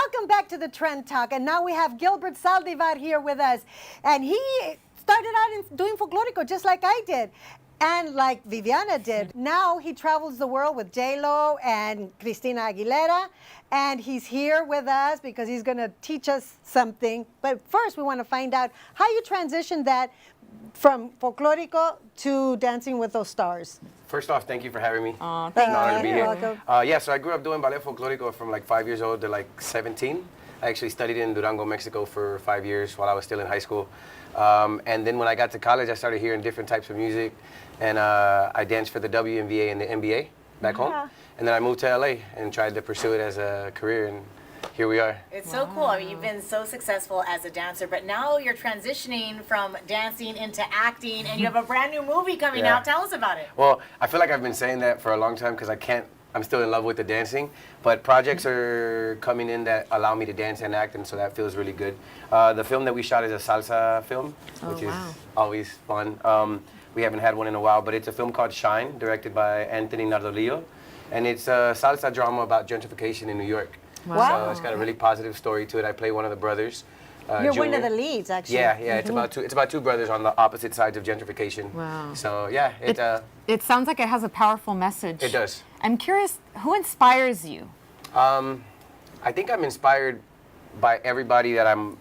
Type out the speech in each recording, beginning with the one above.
Welcome back to the Trend Talk, and now we have Gilbert Saldivar here with us, and he started out doing folklorico just like I did, and like Viviana did. Now he travels the world with JLO and Christina Aguilera, and he's here with us because he's going to teach us something. But first, we want to find out how you transitioned that from folklorico to Dancing with Those Stars. First off, thank you for having me. Oh, it's an honor to be here. Welcome. Yeah, so I grew up doing ballet folklorico from like 5 years old to like 17. I actually studied in Durango, Mexico for 5 years while I was still in high school. And then when I got to college, I started hearing different types of music. And I danced for the WNBA and the NBA back home. And then I moved to LA and tried to pursue it as a career. And here we are. It's so cool. I mean, you've been so successful as a dancer, but now you're transitioning from dancing into acting, and you have a brand new movie coming out. Tell us about it. Well, I feel like I've been saying that for a long time because I'm still in love with the dancing, but projects are coming in that allow me to dance and act, and so that feels really good. The film that we shot is a salsa film, which is always fun. We haven't had one in a while, but it's a film called Shine, directed by Anthony Nardolillo, and it's a salsa drama about gentrification in New York. Wow. So it's got a really positive story to it. I play one of the brothers. You're Junior. one of the leads, actually. Yeah. It's about two brothers on the opposite sides of gentrification. Wow. So yeah, it sounds like it has a powerful message. It does. I'm curious, who inspires you? I think I'm inspired by everybody that I'm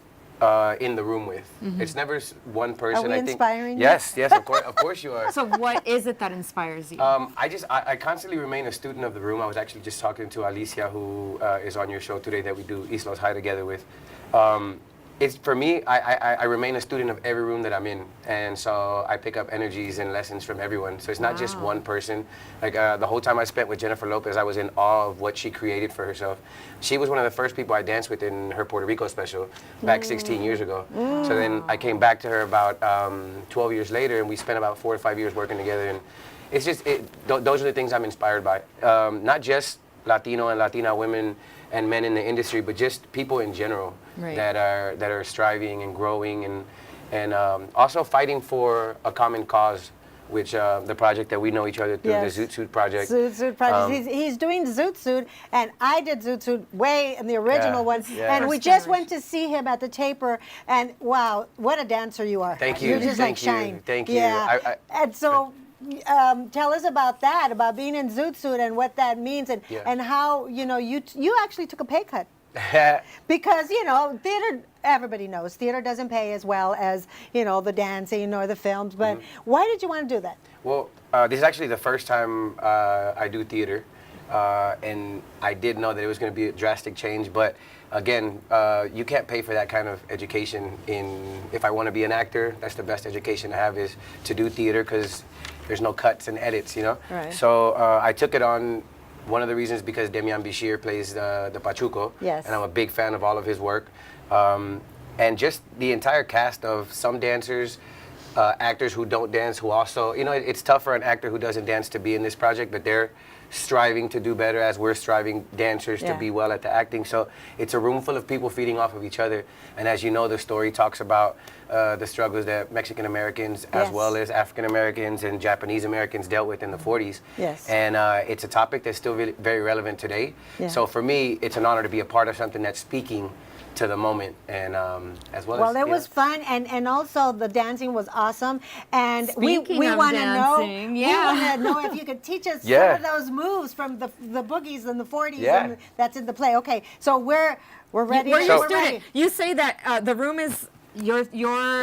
in the room with. It's never one person. Are we I think. inspiring you? Yes, of course you are. So what is it that inspires you? I constantly remain a student of the room. I was actually just talking to Alicia, who is on your show today, that we do Islos High together with. It's for me, I remain a student of every room that I'm in, and so I pick up energies and lessons from everyone. So it's not just one person. Like the whole time I spent with Jennifer Lopez, I was in awe of what she created for herself. She was one of the first people I danced with in her Puerto Rico special back 16 years ago. So then I came back to her about 12 years later, and we spent about 4 or 5 years working together. And it's just those are the things I'm inspired by. Not just Latino and Latina women and men in the industry, but just people in general that are striving and growing and also fighting for a common cause, which the project that we know each other through, the Zoot Suit project. Zoot Suit project. He's doing Zoot Suit, and I did Zoot Suit way in the original one, and we just went to see him at the taper, and wow, what a dancer you are. Thank you. You're just like shine. Thank you. Yeah. And so. Tell us about that, about being in Zoot Suit and what that means, and how you actually took a pay cut because theater. Everybody knows theater doesn't pay as well as the dancing or the films. But why did you want to do that? Well, this is actually the first time I do theater, and I did know that it was going to be a drastic change, but. Again, you can't pay for that kind of education. If I want to be an actor, that's the best education to have, is to do theater, because there's no cuts and edits, Right. So I took it on. One of the reasons because Demian Bichir plays the Pachuco, and I'm a big fan of all of his work, and just the entire cast of some dancers, actors who don't dance, who also, it's tough for an actor who doesn't dance to be in this project, but they're striving to do better as we're striving dancers to be well at the acting. So it's a room full of people feeding off of each other. And as you know, the story talks about the struggles that Mexican Americans as well as African Americans and Japanese Americans dealt with in the 40s. Yes. And it's a topic that's still very relevant today. Yeah. So for me, it's an honor to be a part of something that's speaking to the moment, and as well as... Well, it was fun, and also the dancing was awesome, and we want to know, if you could teach us some of those moves from the boogies in the 40s, and that's in the play. Okay, so we're ready. We're your student. You say that the room is your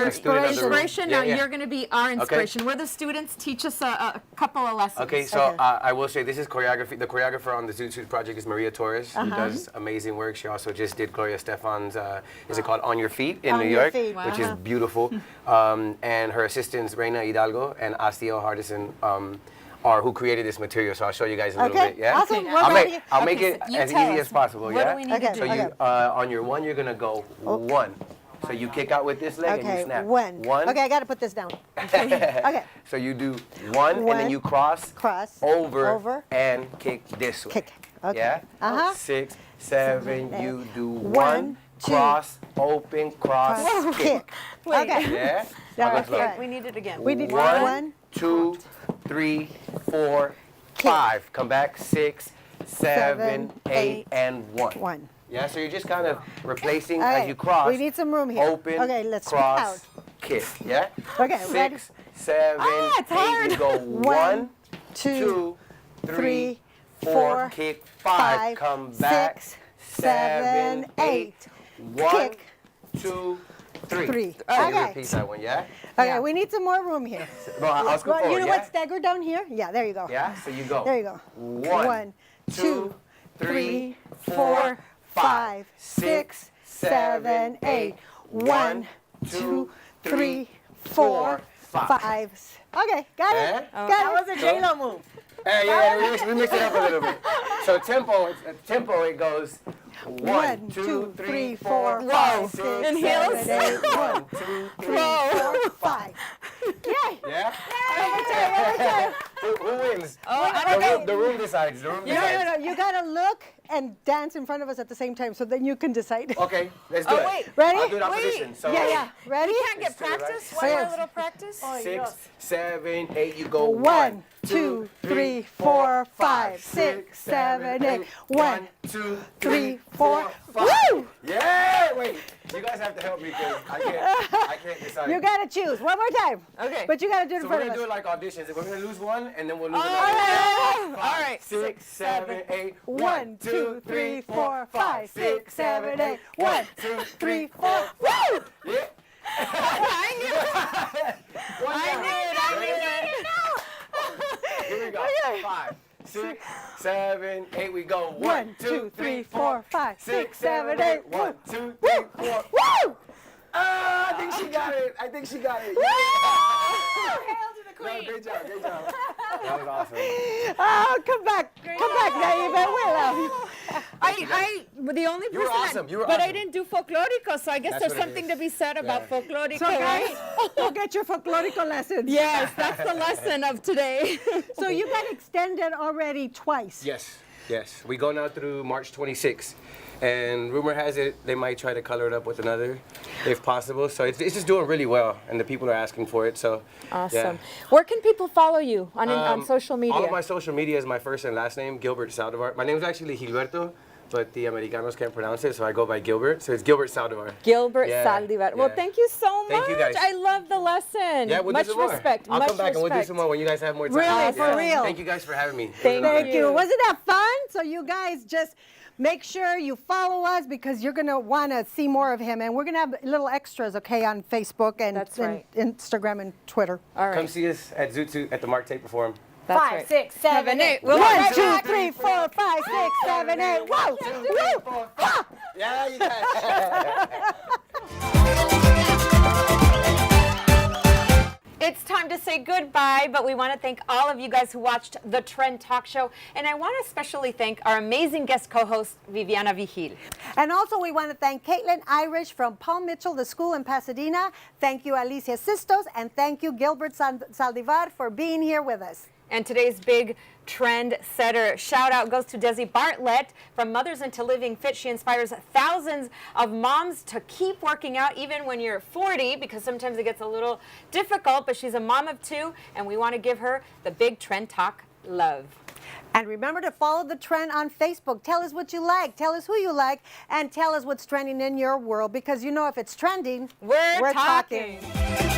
inspiration. Now you're going to be our inspiration. We're the students. Teach us a couple of lessons. Okay, so I will say this is choreography. The choreographer on the Zoot Suit project is Maria Torres, who does amazing work. She also just did Gloria Stefan's, is it called On Your Feet in New York, which is beautiful. And her assistants, Reina Hidalgo and Astio Hardison, are who created this material. So I'll show you guys a little bit. Yeah. Awesome. I'll make it as easy as possible. What do we need to do? So you on your one, you're gonna go one. So you kick out with this leg and you snap. One. Okay, I got to put this down. Okay. So you do one, and then you cross over, and kick this way. Kick. Okay. Yeah? 6, 7, you do 1, cross, open, cross, kick. Okay. Yeah? Okay. We need it again. We need 1, 2, 3, 4, 5. Come back. 6, 7, 8, and 1. Yeah, so you're just kind of replacing All as right, you cross. we need some room here. Open, Okay, let's switch cross, kick. Yeah? Okay, ready? 6, 7, it's 8. hard. You go 1, 2, 3, 4, kick, 5, come back, 6, 7, 8. 1, Kick. 2, 3. 3. So you Okay. repeat that one, yeah? Okay, Yeah. we need some more room here. No, I'll scoot Well, forward, you know yeah? what? Stagger down here. Yeah, there you go. Yeah, so you go. There you go. 1, 2, 3, 4, 5, 6, 7, 8. 1, 2, 3, 4, 5. Okay, got Eh? it. That Got was it. a JLO move. Yeah, we mix it up a little bit. So tempo, it goes 1, 2, 3, 4, 5, 6, In 7, heels? 8. 1, 2, 3, 4, 5. Yay! Yeah? Yay! Who wins? Oh, I don't know. The room decides. The room decides. No. You gotta look and dance in front of us at the same time, so then you can decide. Okay, let's do it. wait. Ready? I'll do it Wait. opposition. So Yeah. Ready? You can't get Let's do it, right? practice? One more Yes. little practice? 6, 7, 8. You go 1, 2, 3, 4, 5, 6, 7, 8. 1, 2, 3, 4. 5. Woo! Yeah! Wait, you guys have to help me because I can't decide. You gotta choose one more time. Okay. But you gotta do it in So front we're of gonna do us. it like auditions. We're gonna lose one and then we'll lose All another. right. All right. 6, 7, 8. 1, 2, 3, 4, 5, 6, 7, 8. 1, 2, 3, 4. Woo! Yeah. I knew it. One I down. knew it. I Ready? knew it. Here we go. Okay. 5, 6, 7, 8. We go 1, 2, 3, 4, 5, 6, 7, 8. 1, 2, 3, 4. Woo! I think she got it. I think she got it. Hail to the No, queen. great job. Great job. That was awesome. Oh, come back, Naive. We love you. The only You were person awesome. You were but I awesome. didn't do folklorico, so I guess That's there's what it something is. to be said about Yeah. folklorico, So, guys, right? go get your folklorico lessons. Yes, that's the lesson of today. So you got extended already twice. Yes. Yes. We go now through March 26th. And rumor has it they might try to color it up with another, if possible. So it's just doing really well, and the people are asking for it. So Awesome. yeah. Where can people follow you on social media? All of my social media is my first and last name, Gilbert Saldivar. My name is actually Gilberto, but the Americanos can't pronounce it, so I go by Gilbert. So it's Gilbert Saldivar. Gilbert Yeah, Saldivar. Well, yeah. thank you so much. Thank you, guys. I love the lesson. Yeah, we'll much do some more. respect. I'll much come back and we'll do respect. some more when you guys have more time. Really, for real. Thank you guys for having me. Thank Thank you. you. Wasn't that fun? So you guys just make sure you follow us because you're going to want to see more of him. And we're going to have little extras, okay, on Facebook and, That's and right. Instagram and Twitter. All right. Come see us at Zoot Suit at the Mark Taper Forum. That's 5, right. 6, 7, 8. We'll be 1, right 2, back. 3, 4, 5, 6, 7, 8. Whoa! Woo! Ha! Yeah, you got it. It's time to say goodbye, but we want to thank all of you guys who watched The Trend Talk Show. And I want to especially thank our amazing guest co-host, Viviana Vigil. And also we want to thank Caitlin Irish from Paul Mitchell, the school in Pasadena. Thank you, Alicia Sistos. And thank you, Gilbert Saldivar, for being here with us. And today's big trend setter shout out goes to Desi Bartlett from Mothers into Living Fit. She inspires thousands of moms to keep working out even when you're 40 because sometimes it gets a little difficult, but she's a mom of 2 and we want to give her the big Trend Talk love. And remember to follow The Trend on Facebook. Tell us what you like, tell us who you like, and tell us what's trending in your world because you know if it's trending, We're talking. talking.